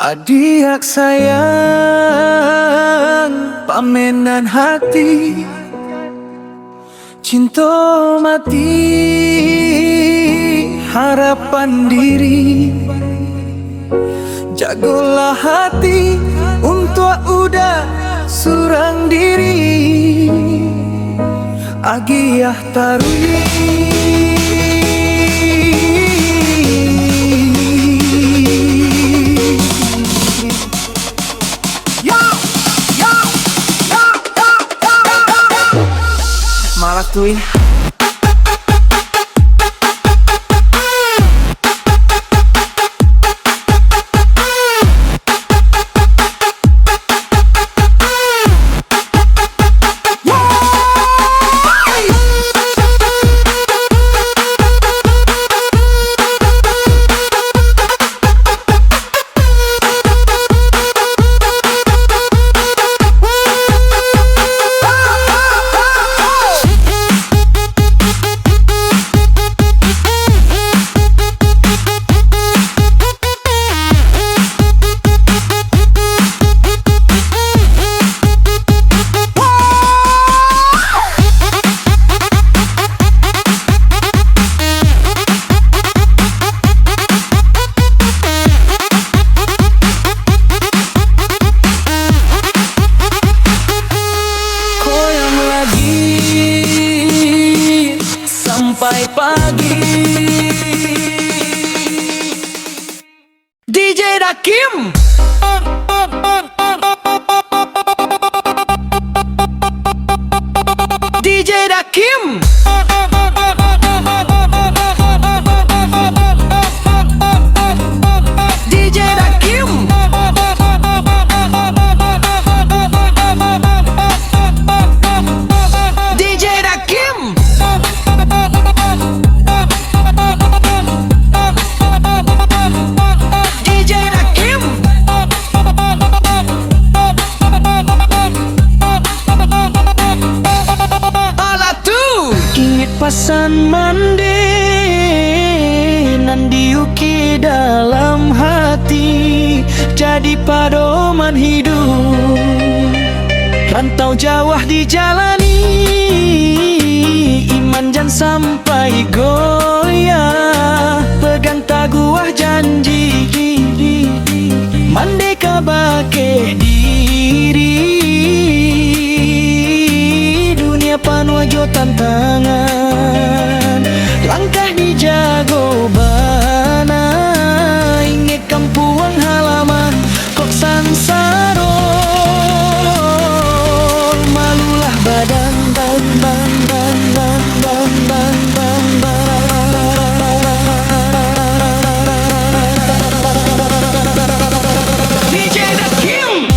Adik sayang, pamenan hati, cinta mati, harapan diri. Jagolah hati untuk udah surang diri. Agiah tarui. Malatui. Sampai pagi. DJ Rakim. DJ Rakim. DJ Rakim. DJ Rakim. Pasan mandi nan diuki dalam hati, jadi padoman hidup. Rantau jauh dijalani, iman jangan sampai goyah. Pegang taguah janji, mandeka bake diri. Dunia penuh jo tantangan, langkah dijago bana. Ingat kampung halaman kok sansaro. Malulah badan ban ban ban ban ban ban ban DJ Rakim.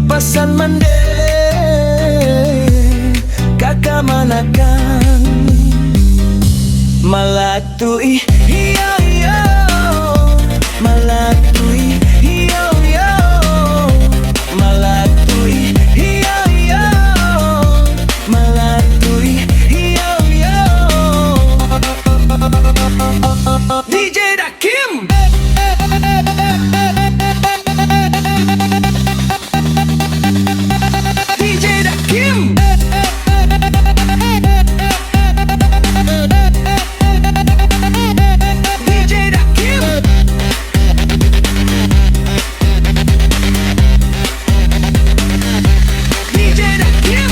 Pasan mande kakak manakan malatui yo yo, malatui yo yo, malatui yo yo, malatui yo yo. DJ Rakim. DJ Rakim. DJ Rakim. DJ Rakim.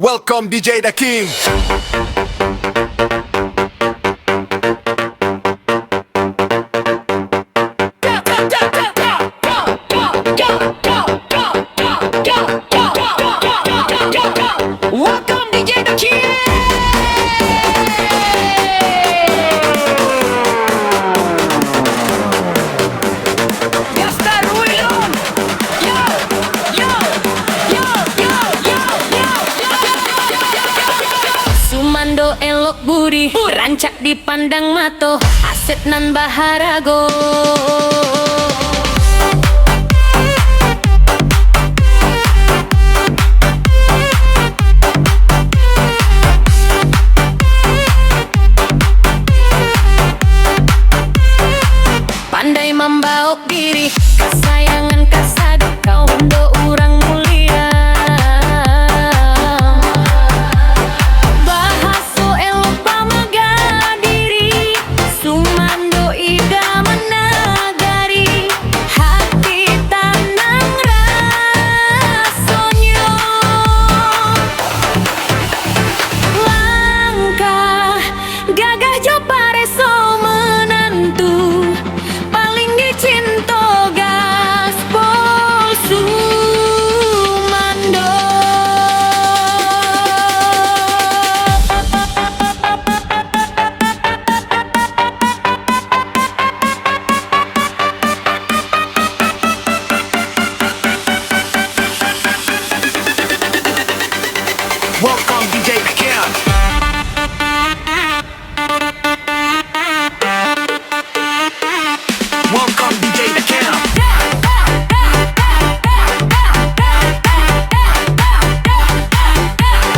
Welcome DJ Rakim. rancak dipandang mato, aset nan baharago. Pandai membauk diri, kesayangan kasado kau ndo urang mulia. Bahaso elok pamaga diri, sumando ida menagari, hati tanang rasonyo. Langkah gagah jo pareso menantu, paling dicinto gaspol sumando. Welcome DJ Kim. Welcome DJ Kim.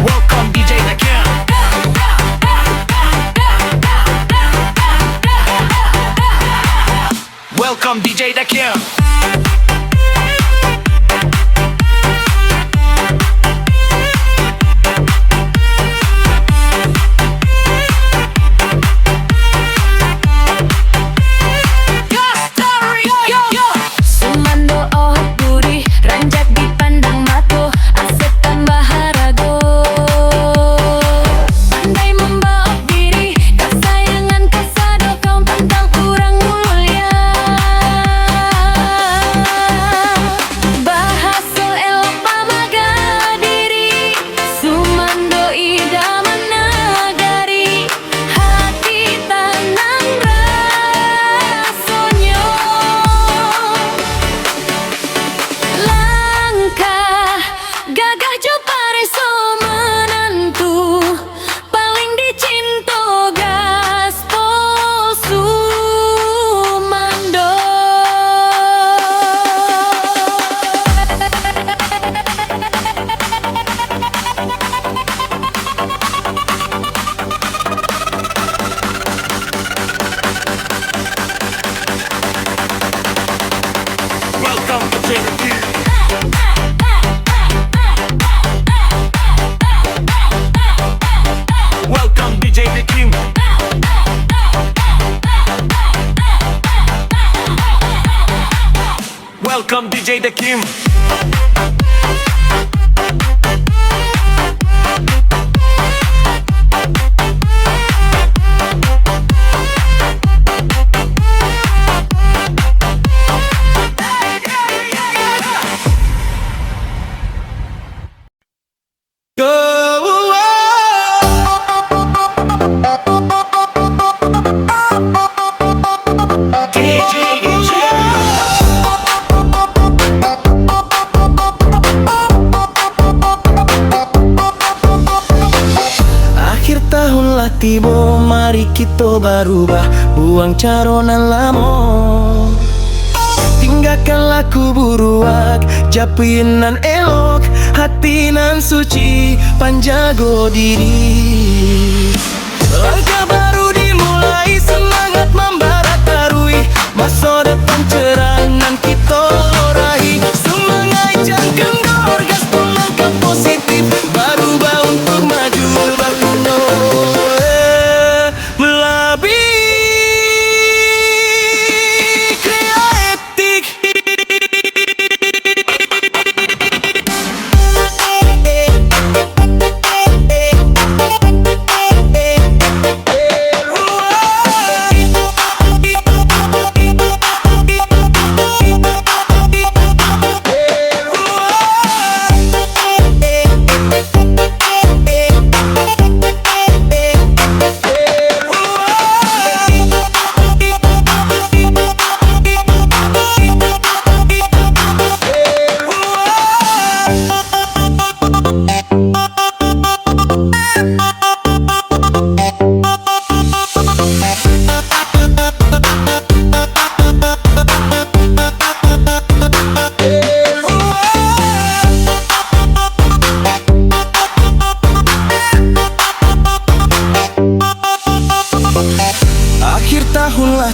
Welcome DJ Kim. Welcome DJ Kim. Sumando oh duri, rancak dipandang mato, aset tan baharago. Pandai membawa diri, kesayangan kasado kau tentang kurang mulia. Bahaso elok pamaga diri, sumando ida menagari, hati tanang rasonyo. Langkah gagah jo pareso menantu, paling dicinto gaspol sumando. Welcome to DJ Kim. Welcome DJ Kim. Welcome DJ Kim. Akhir tahun lah tiba, mari kita berubah, buang caronan lama. Tinggalkan laku buruak, japinan elok, hati nan suci, panjago diri. Langkah baru dimulai, semangat membara tarui, masa depan cerah nan kita raih. Semangat jangan kendor, gaspol langkah positif, berubah untuk maju berkuno. Melabih kreatif.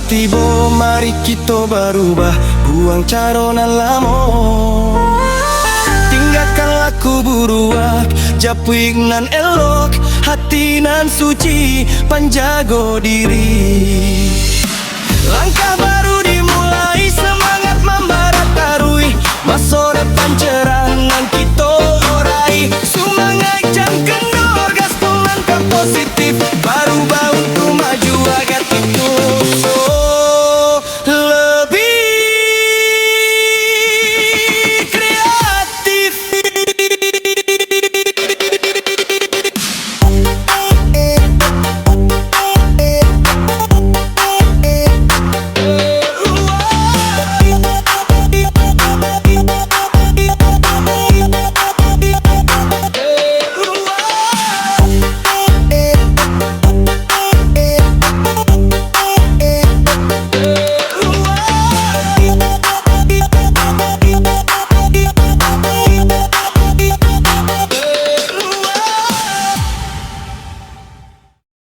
tiba, mari kita berubah, buang cara nan lama. Tinggalkan laku buruak, japuik nan elok, hati nan suci, panjago diri.